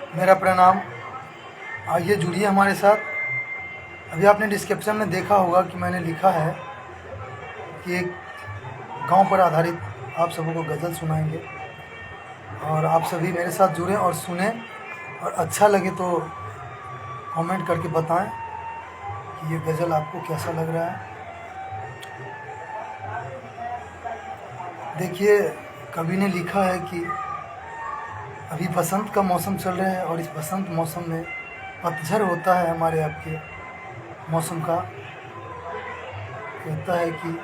मेरा प्रणाम। आइए जुड़िए हमारे साथ। अभी आपने डिस्क्रिप्शन में देखा होगा कि मैंने लिखा है कि एक गांव पर आधारित आप सबों को गज़ल सुनाएंगे, और आप सभी मेरे साथ जुड़ें और सुने, और अच्छा लगे तो कमेंट करके बताएं कि ये गज़ल आपको कैसा लग रहा है। देखिए, कवि ने लिखा है कि अभी बसंत का मौसम चल रहा है, और इस बसंत मौसम में पतझड़ होता है हमारे आपके मौसम का। कहता है कि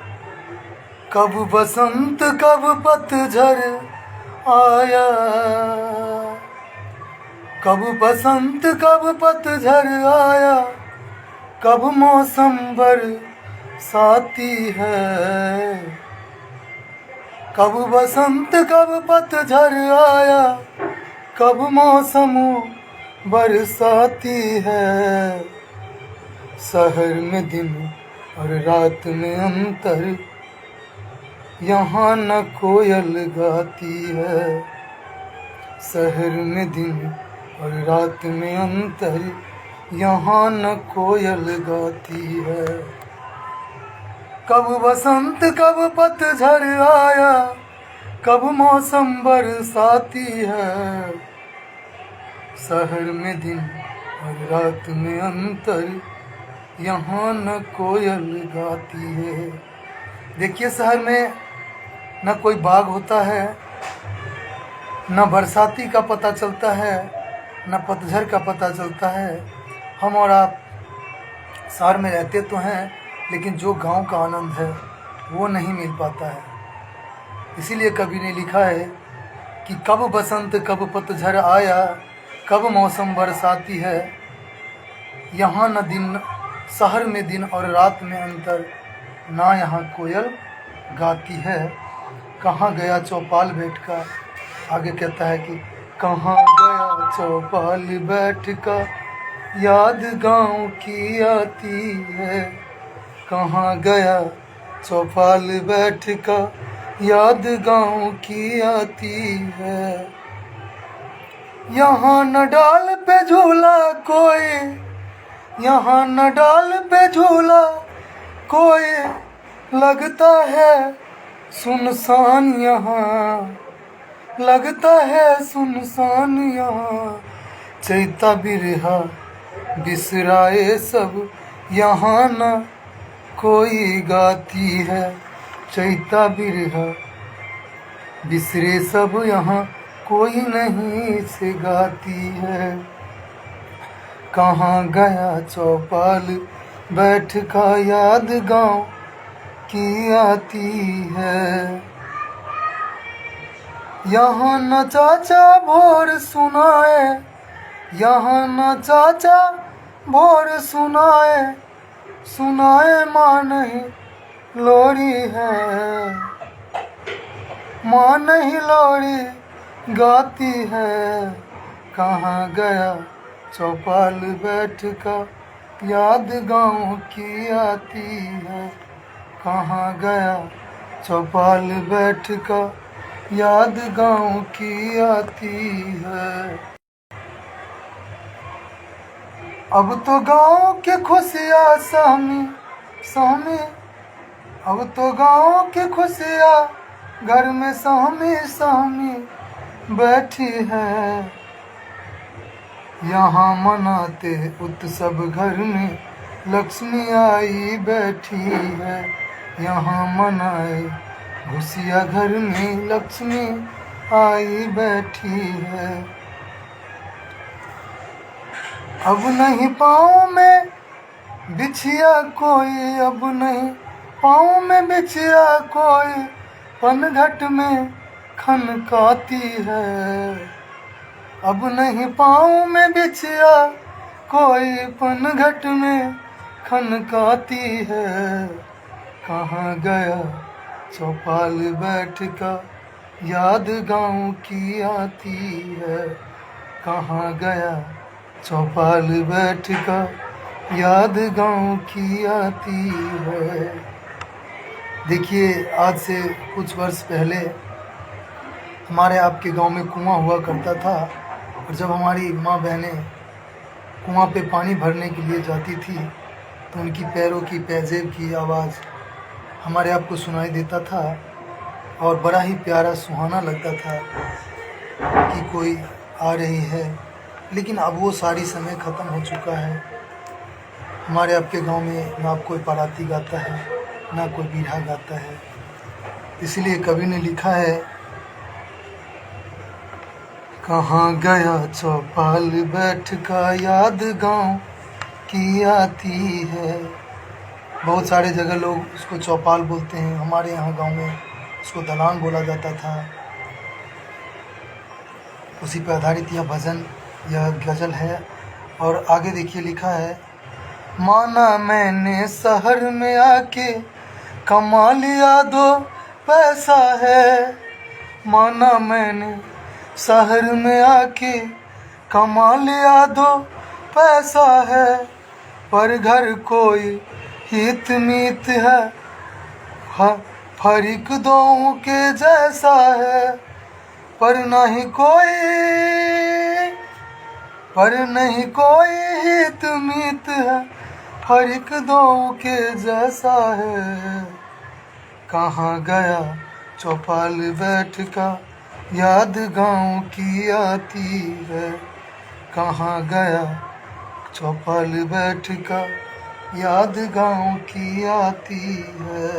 कब बसंत कब पतझड़ आया, कब बसंत कब पतझड़ आया, कब मौसम बरसाती है। कब बसंत कब पतझड़ आया, कब मौसम बरसाती है। शहर में दिन और रात में अंतर, यहाँ न कोयल गाती है। शहर में दिन और रात में अंतर, यहाँ न कोयल गाती है। कब बसंत कब पतझड़ आया, कब मौसम बरसाती है। शहर में दिन और रात में अंतर, यहाँ न कोयल गाती है। देखिए, शहर में न कोई बाग होता है, न बरसाती का पता चलता है, न पतझड़ का पता चलता है। हम और आप शहर में रहते तो हैं, लेकिन जो गांव का आनंद है वो नहीं मिल पाता है। इसीलिए कवि ने लिखा है कि कब बसंत कब पतझड़ आया, कब मौसम बरसाती है। यहाँ न दिन, शहर में दिन और रात में अंतर, ना यहाँ कोयल गाती है। कहाँ गया चौपाल बैठ का, आगे कहता है कि कहाँ गया चौपाल बैठ का, याद गाँव की आती है। कहाँ गया चौपाल बैठ का, याद गाँव की आती है। यहाँ न डाल पे झूला कोई, यहाँ न डाल पे झूला कोई, लगता है सुनसान यहाँ, लगता है सुनसान यहाँ। चैता बिरहा बिसराए सब, यहाँ न कोई गाती है। चैता बिरहा बिसरे सब, यहाँ कोई नहीं से गाती है। कहाँ गया चौपाल बैठ का, याद गाँव की आती है। यहाँ न चाचा भोर सुनाए, यहाँ न चाचा भोर सुनाए, सुनाए माँ नहीं लोरी है। माँ नहीं लोरी गाती है। कहाँ गया चौपाल बैठ का, याद गाँव की आती है। कहाँ गया चौपाल बैठ का, याद गाँव की आती है। अब तो गाँव के खुशियाँ सहमी सहमी, अब तो गाँव की खुशियाँ घर में सहमी सहमी बैठी है। यहाँ मनाते उत्सव घर में, लक्ष्मी आई बैठी है। यहाँ मनाए खुशियाँ घर में, लक्ष्मी आई बैठी है। अब नहीं पाँव में बिछिया कोई, अब नहीं पाँव में बिछिया कोई, पनघट में खनकाती है। अब नहीं पाँव में बिछिया कोई, पनघट में खनकाती है। कहाँ गया चौपाल बैठ का, याद गाँव की आती है। कहाँ गया चौपाल बैठ का, याद गाँव की आती है। देखिए, आज से कुछ वर्ष पहले हमारे आपके गांव में कुआं हुआ करता था, और जब हमारी माँ बहनें कुआं पे पानी भरने के लिए जाती थी तो उनकी पैरों की पैजेब की आवाज़ हमारे आपको सुनाई देता था और बड़ा ही प्यारा सुहाना लगता था कि कोई आ रही है। लेकिन अब वो सारी समय ख़त्म हो चुका है। हमारे आपके गांव में ना कोई बाराती गाता है ना कोई बीड़ा गाता है। इसलिए कवि ने लिखा है, कहाँ गया चौपाल बैठ का याद गांव की आती है। बहुत सारे जगह लोग उसको चौपाल बोलते हैं, हमारे यहाँ गांव में उसको दलान बोला जाता था। उसी पर आधारित यह भजन, यह गज़ल है। और आगे देखिए लिखा है, माना मैंने शहर में आके कमा लिया 2 पैसा है। माना मैंने शहर में आके कमा लिया 2 पैसा है, पर घर कोई हित मीत है, फरीक दों के जैसा है। पर नहीं कोई हित मीत है, फरीक दों के जैसा है। कहाँ गया चौपाल बैठ का याद गाँव की आती है। कहाँ गया चौपाल बैठ का याद गाँव की आती है।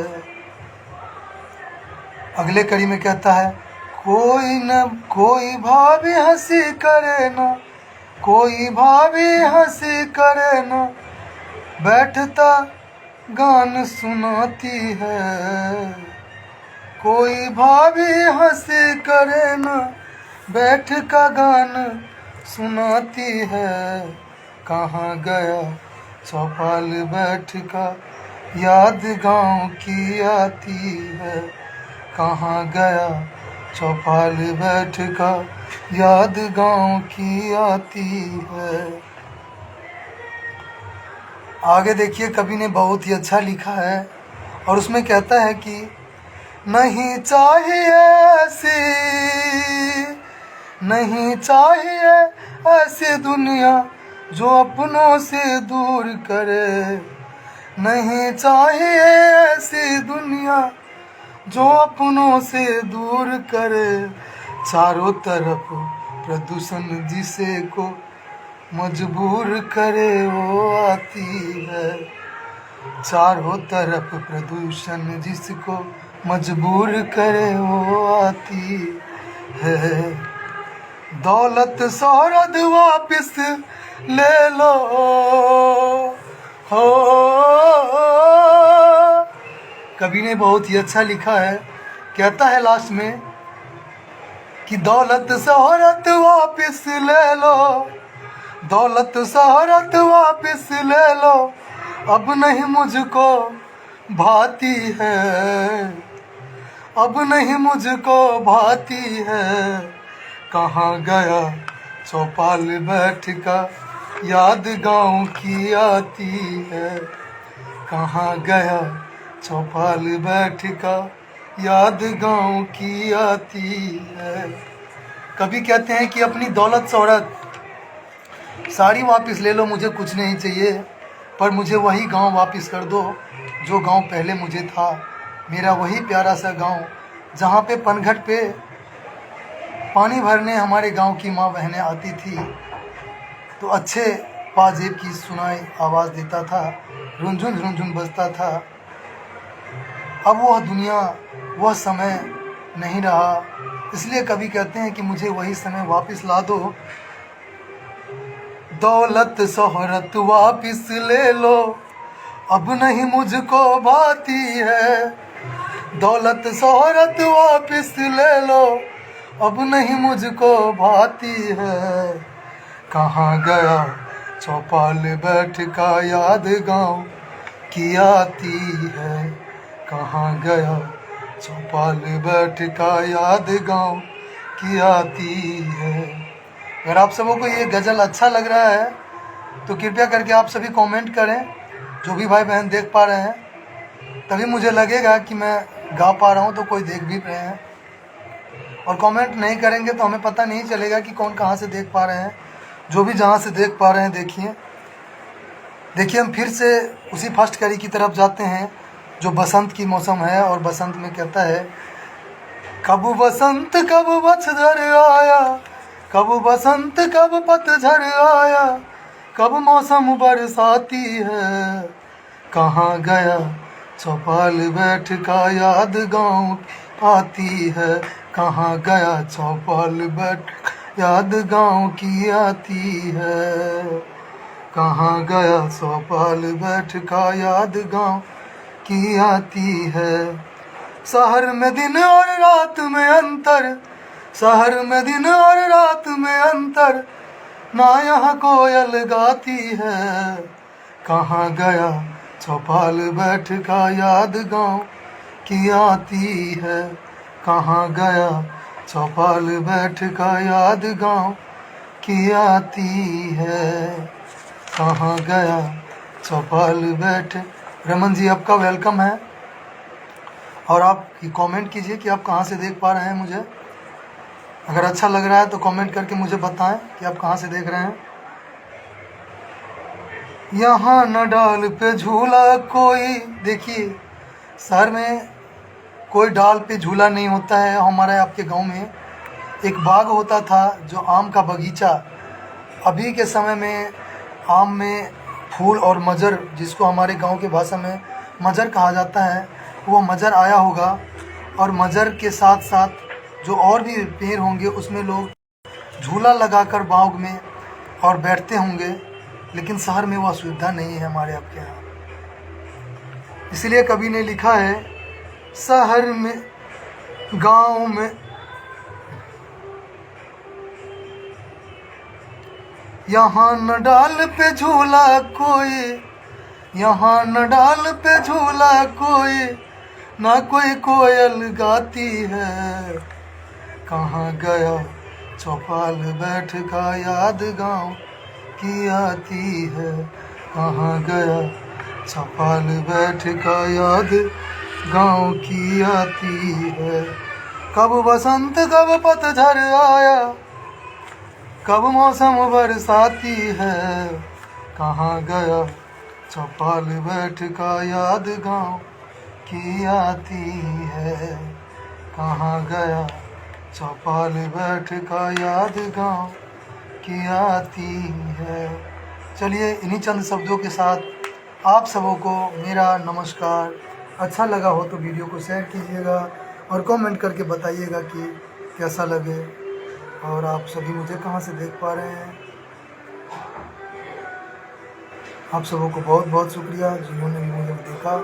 अगले कड़ी में कहता है, कोई न कोई भाभी हंसी करे न, कोई भाभी हंसी करे न, बैठता गान सुनाती है। कोई भाभी हंसी करे न, बैठ का गान सुनाती है। कहाँ गया चौपाल बैठ का याद गाँव की आती है। कहाँ गया चौपाल बैठ का याद गाँव की आती है। आगे देखिए कवि ने बहुत ही अच्छा लिखा है और उसमें कहता है कि नहीं चाहिए ऐसी दुनिया जो अपनों से दूर करे। नहीं चाहिए ऐसी दुनिया जो अपनों से दूर करे। चारों तरफ प्रदूषण जिसे को मजबूर करे वो आती है। चारों तरफ प्रदूषण जिसको मजबूर करे वो आती है। दौलत शोहरत वापिस ले लो हो। कवि ने बहुत ही अच्छा लिखा है, कहता है लास्ट में कि दौलत शोहरत वापिस ले लो, दौलत शोहरत वापिस ले लो, अब नहीं मुझको भाती है, अब नहीं मुझको भाती है। कहाँ गया चौपाल बैठ का याद गाँव की आती है। कहाँ गया चौपाल बैठ का याद गाँव की आती है। कभी कहते हैं कि अपनी दौलत शोहरत सारी वापस ले लो, मुझे कुछ नहीं चाहिए, पर मुझे वही गांव वापस कर दो जो गांव पहले मुझे था। मेरा वही प्यारा सा गांव जहाँ पे पनघट पे पानी भरने हमारे गांव की माँ बहनें आती थी तो अच्छे पाजेब की सुनाई आवाज़ देता था, रुनझुन बजता था। अब वह दुनिया, वह समय नहीं रहा। इसलिए कभी कहते हैं कि मुझे वही समय वापस ला दो। दौलत शोहरत वापस ले लो, अब नहीं मुझको भाती है। दौलत शोहरत वापस ले लो, अब नहीं मुझको भाती है। कहाँ गया चौपाल बैठ का याद गाँव की आती है। कहाँ गया चौपाल बैठ का याद गाँव की आती है। अगर आप सबों को ये गज़ल अच्छा लग रहा है तो कृपया करके आप सभी कमेंट करें। जो भी भाई बहन देख पा रहे हैं तभी मुझे लगेगा कि मैं गा पा रहा हूँ, तो कोई देख भी रहे हैं। और कमेंट नहीं करेंगे तो हमें पता नहीं चलेगा कि कौन कहाँ से देख पा रहे हैं। जो भी जहाँ से देख पा रहे हैं देखिए। देखिए हम फिर से उसी फर्स्ट कड़ी की तरफ जाते हैं जो बसंत की मौसम है। और बसंत में कहता है, कब बसंत कब पतझड़ आया, कब बसंत कब पतझड़ आया, कब मौसम बरसाती है, कहाँ गया चौपाल बैठ का याद गाँव आती है, कहाँ गया चौपाल बैठ याद गाँव की आती है, कहाँ गया चौपाल बैठ का याद गाँव की आती है। शहर में दिन और रात में अंतर, शहर में दिन और रात में अंतर, ना यहाँ कोयल गाती है, कहाँ गया चौपाल बैठ का याद गाँव की आती है, कहाँ गया चौपाल बैठ का याद गाँव की आती है, कहाँ गया चौपाल बैठ। रमन जी आपका वेलकम है। और आप कमेंट कीजिए कि आप कहाँ से देख पा रहे हैं मुझे। अगर अच्छा लग रहा है तो कमेंट करके मुझे बताएं कि आप कहाँ से देख रहे हैं। यहाँ न डाल पे झूला कोई, देखिए शहर में कोई डाल पे झूला नहीं होता है। हमारे आपके गांव में एक बाग होता था जो आम का बगीचा। अभी के समय में आम में फूल और मजर, जिसको हमारे गांव के भाषा में मजर कहा जाता है, वो मजर आया होगा। और मजर के साथ साथ जो और भी पेड़ होंगे उसमें लोग झूला लगाकर बाग में और बैठते होंगे। लेकिन शहर में वह सुविधा नहीं है हमारे आपके यहाँ। इसलिए कवि ने लिखा है, शहर में गांव में यहाँ न डाल पे झूला कोई, यहाँ न डाल पे झूला कोई, ना कोई कोयल गाती है, कहाँ गया चौपाल बैठ का याद गाँव की आती है, कहाँ गया चौपाल बैठ का याद गाँव की आती है। कब बसंत कब पतझड़ आया, कब मौसम बरसाती है, कहाँ गया चौपाल बैठ का याद गाँव की आती है, कहाँ गया चौपाल बैठ का याद गाँव की आती है। चलिए इन्हीं चंद शब्दों के साथ आप सबों को मेरा नमस्कार। अच्छा लगा हो तो वीडियो को शेयर कीजिएगा और कमेंट करके बताइएगा कि कैसा लगे और आप सभी मुझे कहाँ से देख पा रहे हैं। आप सबों को बहुत बहुत शुक्रिया जिन्होंने भी मुझे देखा।